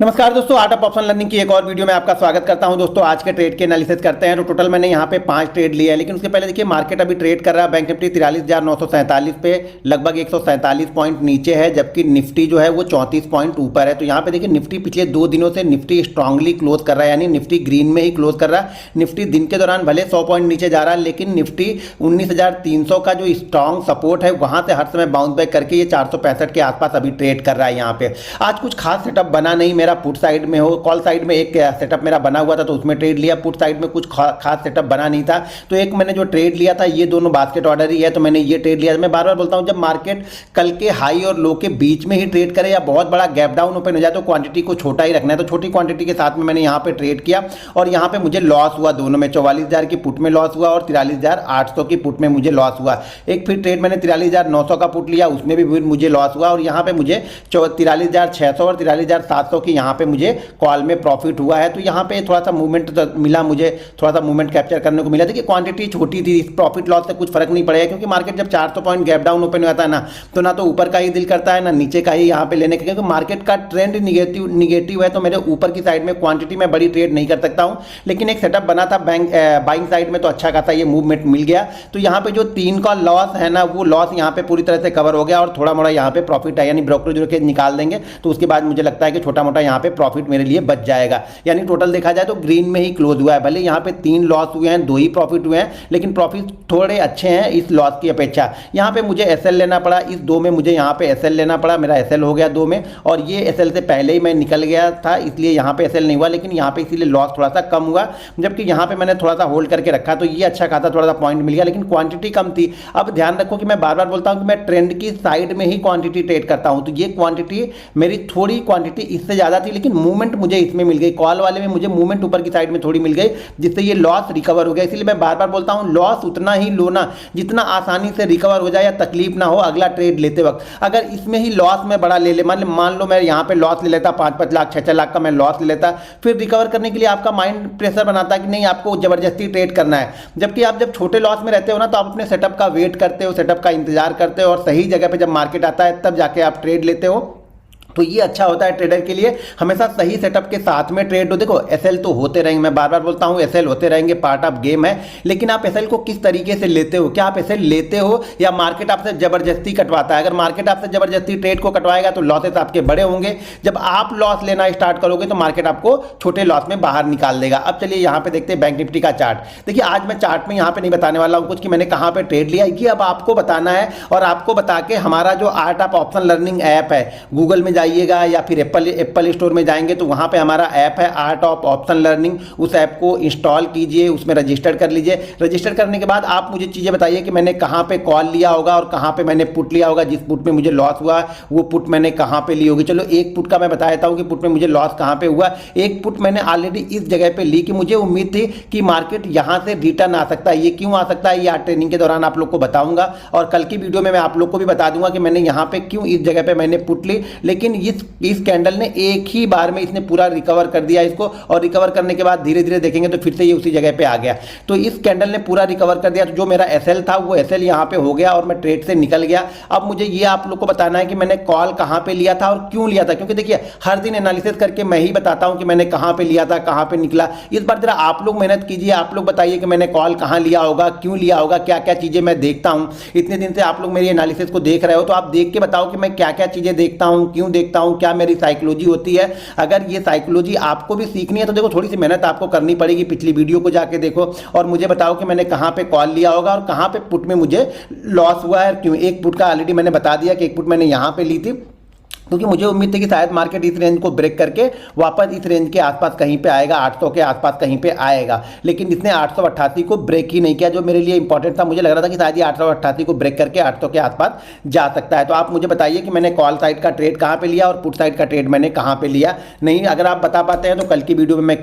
नमस्कार दोस्तों, art of option learning की एक और वीडियो में आपका स्वागत करता हूं। दोस्तों आज के ट्रेड के एनालिसिस करते हैं। तो टोटल मैंने यहां पे 5 ट्रेड लिए हैं, लेकिन उसके पहले देखिए मार्केट अभी ट्रेड कर रहा है। बैंक निफ्टी 43,947 पे लगभग 147 पॉइंट नीचे है, जबकि निफ्टी जो है वो 34 पॉइंट ऊपर है। तो यहाँ पे देखिए निफ्टी पिछले 2 दिनों से निफ्टी स्ट्रांगली क्लोज कर रहा है, यानी निफ्टी ग्रीन में ही क्लोज कर रहा है। निफ्टी दिन के दौरान भले 100 पॉइंट नीचे जा रहा है, लेकिन निफ्टी 19,300 का जो स्ट्रांग सपोर्ट है वहां से हर समय बाउंस बैक करके ये 465 के आसपास अभी ट्रेड कर रहा है। यहाँ पे आज कुछ खास सेटअप बना नहीं मेरा। पुट साइड में हो, कॉल साइड में एक सेटअप मेरा बना हुआ था तो उसमें ट्रेड लिया। पुट साइड में कुछ खास सेटअप बना नहीं था, तो एक मैंने जो ट्रेड लिया था ये दोनों बास्केट ऑर्डर ही है, तो मैंने ये ट्रेड लिया। मैं बार बार बोलता हूं, जब मार्केट कल के हाई और लो के बीच में ही ट्रेड करे या बहुत बड़ा गैप डाउन ओपन हो जाए तो क्वांटिटी को छोटा ही रखना है। तो छोटी क्वांटिटी के साथ में मैंने यहाँ पे ट्रेड किया और यहाँ पे मुझे लॉस हुआ दोनों में। 44,000 की पुट में लॉस हुआ और 43,800 की पुट में मुझे लॉस हुआ। एक फिर ट्रेड मैंने 43,900 का पुट लिया, उसमें भी मुझे लॉस हुआ और यहाँ पे मुझे 43,600 और 43,700 की यहाँ पे मुझे कॉल में प्रॉफिट हुआ है। तो यहाँ पे थोड़ा सा मूवमेंट मिला, मुझे थोड़ा सा मूवमेंट कैप्चर करने को मिला। देखिए क्वांटिटी छोटी थी, इस प्रॉफिट लॉस से कुछ फर्क नहीं पड़ेगा, क्योंकि मार्केट जब 400 पॉइंट गैप डाउन ओपन होता है ना, तो ना तो ऊपर का ही दिल करता है ना नीचे का ही यहाँ पे लेने का, क्योंकि मार्केट का ट्रेंड निगेटिव है। तो मेरे ऊपर की साइड में क्वांटिटी में बड़ी ट्रेड नहीं कर सकता हूँ, लेकिन एक सेटअप बना था बाइंग साइड में, तो अच्छा खासा ये मूवमेंट मिल गया। तो यहाँ पे जो 3 का लॉस है ना, वो लॉस यहाँ पे पूरी तरह से कवर हो गया और थोड़ा मोड़ा यहाँ पे प्रॉफिट है, यानी ब्रोकरेज के निकाल देंगे तो उसके बाद मुझे लगता है कि छोटा मोटा यहाँ पे प्रॉफिट मेरे लिए बच जाएगा। यानी टोटल देखा जाए तो ग्रीन में ही क्लोज हुआ है। भले यहाँ पे 3 लॉस हुए हैं, 2 ही प्रॉफिट हुए हैं, लेकिन प्रॉफिट थोड़े अच्छे हैं इस लॉस की अपेक्षा। यहाँ पे मुझे एसएल लेना पड़ा, इस 2 में मुझे यहाँ पे एसएल लेना पड़ा। मेरा एसएल हो गया 2 में, और ये एसएल से पहले ही मैं निकल गया था, इसलिए यहाँ पे एसएल नहीं हुआ, लेकिन यहाँ पे इसीलिए लॉस थोड़ा सा कम हुआ। जबकि यहाँ पे मैंने थोड़ा सा होल्ड करके रखा तो ये अच्छा खासा थोड़ा सा पॉइंट मिल गया, लेकिन क्वांटिटी कम थी। अब ध्यान रखो कि मैं बार बार बोलता हूँ कि मैं ट्रेंड की साइड में ही क्वांटिटी ट्रेड करता हूँ। तो ये क्वांटिटी मेरी थोड़ी क्वांटिटी इससे ज़्यादा थी, लेकिन मूवमेंट मुझे इसमें मिल गई। कॉल वाले में मुझे मूवमेंट ऊपर की साइड में थोड़ी मिल गई, जिससे ये लॉस रिकवर हो गया। इसलिए मैं बार बार बोलता हूं लॉस उतना ही लो ना जितना आसानी से रिकवर हो जाए या तकलीफ ना हो अगला ट्रेड लेते वक्त। अगर इसमें ही लॉस मैं बड़ा ले ले, मान लो मैं यहां पे लॉस ले लेता 5-5 लाख 6-6 लाख का मैं लॉस ले लेता, फिर रिकवर करने के लिए आपका माइंड प्रेशर बनाता है कि नहीं आपको जबरदस्ती ट्रेड करना है। जबकि आप जब छोटे लॉस में रहते हो ना, तो आप अपने सेटअप का वेट करते हो, सेटअप का इंतजार करते हो, और सही जगह पे जब मार्केट आता है तब जाके आप ट्रेड लेते हो। तो ये अच्छा होता है ट्रेडर के लिए, हमेशा सही सेटअप के साथ में ट्रेड हो। देखो एसएल तो होते रहेंगे, मैं बार बार बोलता हूँ एसएल होते रहेंगे, पार्ट ऑफ गेम है, लेकिन आप एसएल को किस तरीके से लेते हो? क्या आप एसएल लेते हो या मार्केट आपसे जबरदस्ती कटवाता है? अगर मार्केट आपसे जबरदस्ती ट्रेड को कटवाएगा तो लॉसेस आपके बड़े होंगे। जब आप लॉस लेना स्टार्ट करोगे तो मार्केट आपको छोटे लॉस में बाहर निकाल देगा। अब चलिए यहाँ पे देखते हैं बैंक निफ्टी का चार्ट। देखिए आज मैं चार्ट में यहाँ पे नहीं बताने वाला हूँ कुछ कि मैंने कहाँ पे ट्रेड लिया, ये अब आपको बताना है। और आपको बता के हमारा जो art of option learning app है, गूगल में जाइएगा या फिर एप्पल स्टोर में जाएंगे तो वहां पे हमारा ऐप है आर्ट ऑफ ऑप्शन लर्निंग। उस ऐप को इंस्टॉल कीजिए, उसमें रजिस्टर कर लीजिए। रजिस्टर करने के बाद आप मुझे चीजें बताइए कि मैंने कहां पे कॉल लिया होगा और कहां पे मैंने पुट लिया होगा। जिस पुट में मुझे लॉस हुआ वो पुट मैंने कहां पे ली होगी। चलो एक पुट का मैं बता देता हूं कि पुट में मुझे लॉस कहां पे हुआ। एक पुट मैंने ऑलरेडी इस जगह पे ली कि मुझे उम्मीद थी कि मार्केट यहां से रिटर्न आ सकता है। ये क्यों आ सकता है ये आज ट्रेनिंग के दौरान आप लोग को बताऊंगा, और कल की वीडियो में मैं आप लोग को भी बता दूंगा कि मैंने यहां पे क्यों इस जगह पे मैंने पुट ली। लेकिन इस कैंडल ने एक ही बार में इसने पूरा रिकवर कर दिया इसको, और रिकवर करने के बाद धीरे धीरे देखेंगे तो फिर से ये उसी जगह पे आ गया। तो इस कैंडल ने पूरा रिकवर कर दिया। तो जो मेरा एसएल था वो एसएल यहां पे हो गया और मैं ट्रेड से निकल गया। अब मुझे ये आप लोग को बताना है कि मैंने कॉल कहां पे लिया था और क्यों लिया था, क्योंकि देखिए हर दिन एनालिसिस करके मैं ही बताता हूं कि मैंने कहां पे लिया था, कहां पे निकला। इस बार जरा आप लोग मेहनत कीजिए, आप लोग बताइए कि मैंने कॉल कहां लिया होगा, क्यों लिया होगा, क्या क्या चीजें मैं देखता हूं। इतने दिन से आप लोग मेरी एनालिसिस को देख रहे हो, तो आप देख के बताओ कि मैं क्या क्या चीजें देखता हूं, क्यों देखता हूं, क्या मेरी साइकोलॉजी होती है। अगर ये साइकोलॉजी आपको भी सीखनी है तो देखो थोड़ी सी मेहनत आपको करनी पड़ेगी। पिछली वीडियो को जाके देखो और मुझे बताओ कि मैंने कहां पे कॉल लिया होगा और कहां पे पुट में मुझे लॉस हुआ है, क्यों। एक पुट का ऑलरेडी मैंने बता दिया कि एक पुट मैंने यहां पे ली थी, क्योंकि मुझे उम्मीद थी कि शायद मार्केट इस रेंज को ब्रेक करके वापस इस रेंज के आसपास कहीं पे आएगा, 800 के आसपास कहीं पे आएगा। लेकिन इसने 888 को ब्रेक ही नहीं किया, जो मेरे लिए इंपॉर्टेंट था। मुझे लग रहा था कि शायद ये 888 को ब्रेक करके 800 के आसपास जा सकता है। तो आप मुझे बताइए कि मैंने कॉल साइड का ट्रेड कहाँ पे लिया और पुट साइड का ट्रेड मैंने कहाँ पे लिया। नहीं अगर आप बता पाते हैं तो कल की वीडियो में मैं